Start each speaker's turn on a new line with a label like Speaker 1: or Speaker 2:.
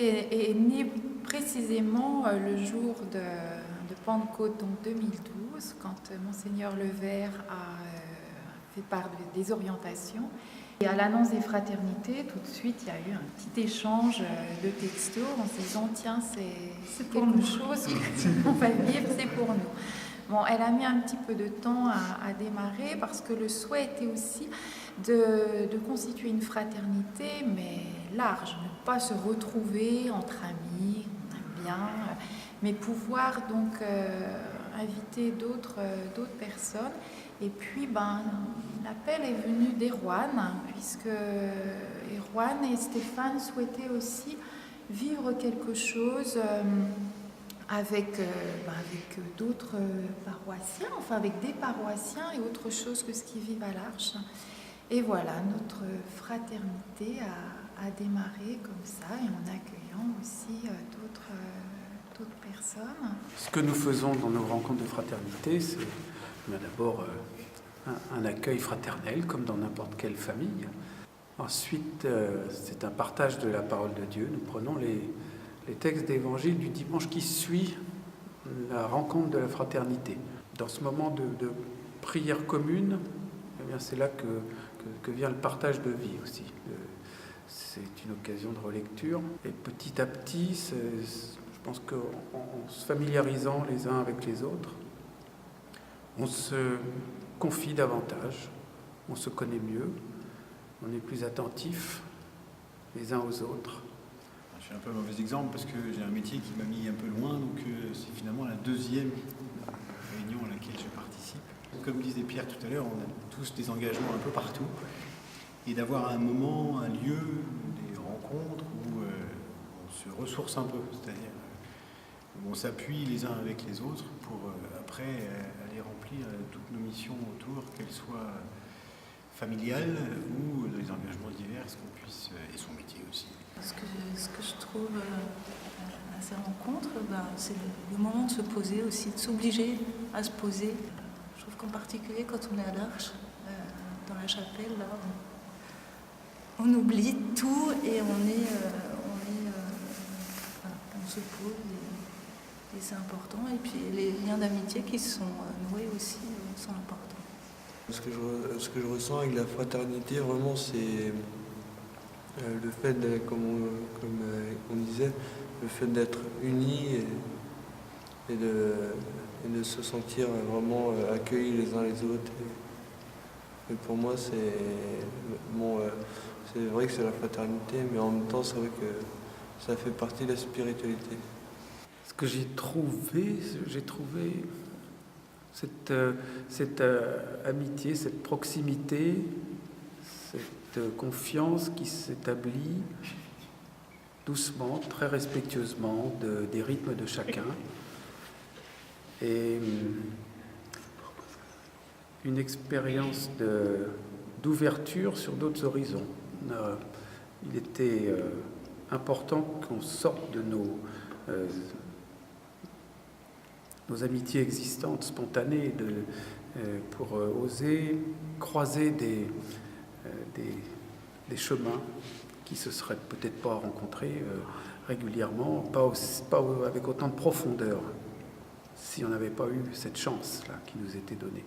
Speaker 1: est né précisément le jour de Pentecôte, donc 2012, quand Monseigneur Levert a fait part des orientations. Et à l'annonce des fraternités, tout de suite, il y a eu un petit échange de textos en se disant « Tiens, c'est quelque chose qu'on va vivre, c'est pour nous ». Bon, elle a mis un petit peu de temps à démarrer parce que le souhait était aussi de constituer une fraternité, mais large, ne pas se retrouver entre amis, on aime bien, mais pouvoir donc inviter d'autres personnes. Et puis, l'appel est venu d'Erwan, puisque Erwan et Stéphane souhaitaient aussi vivre quelque chose avec d'autres paroissiens, enfin avec des paroissiens et autre chose que ce qu'ils vivent à l'Arche. Et voilà, notre fraternité a démarré comme ça, et en accueillant aussi d'autres personnes.
Speaker 2: Ce que nous faisons dans nos rencontres de fraternité, c'est d'abord un accueil fraternel, comme dans n'importe quelle famille. Ensuite, c'est un partage de la parole de Dieu. Nous prenons les textes d'évangile du dimanche qui suit la rencontre de la fraternité. Dans ce moment de prière commune, eh bien, c'est là que vient le partage de vie aussi. C'est une occasion de relecture. Et petit à petit, je pense qu'en se familiarisant les uns avec les autres, on se confie davantage, on se connaît mieux, on est plus attentif les uns aux autres.
Speaker 3: Je suis un peu un mauvais exemple parce que j'ai un métier qui m'a mis un peu loin, donc c'est finalement la deuxième réunion à laquelle je participe. Comme disait Pierre tout à l'heure, on a tous des engagements un peu partout, et d'avoir un moment, un lieu, des rencontres où on se ressource un peu, c'est-à-dire où on s'appuie les uns avec les autres pour après aller remplir toutes nos missions autour, qu'elles soient familiales ou des engagements divers, et son métier aussi.
Speaker 4: Ce que je trouve à ces rencontres, c'est le moment de se poser aussi, de s'obliger à se poser. Je trouve qu'en particulier quand on est à l'Arche, dans la chapelle, là, on oublie tout et on se pose et c'est important. Et puis les liens d'amitié qui se sont noués aussi sont importants.
Speaker 5: Ce que je ressens avec la fraternité, vraiment, c'est le fait, comme on disait, le fait d'être unis et de se sentir vraiment accueillis les uns les autres. Et pour moi, c'est vrai que c'est la fraternité, mais en même temps, c'est vrai que ça fait partie de la spiritualité.
Speaker 2: Ce que j'ai trouvé cette amitié, cette proximité, cette confiance qui s'établit doucement, très respectueusement des rythmes de chacun. Et une expérience d'ouverture sur d'autres horizons. Il était important qu'on sorte de nos amitiés existantes, spontanées, pour oser croiser des chemins qui se seraient peut-être pas rencontrés régulièrement, pas avec autant de profondeur, si on n'avait pas eu cette chance-là qui nous était donnée.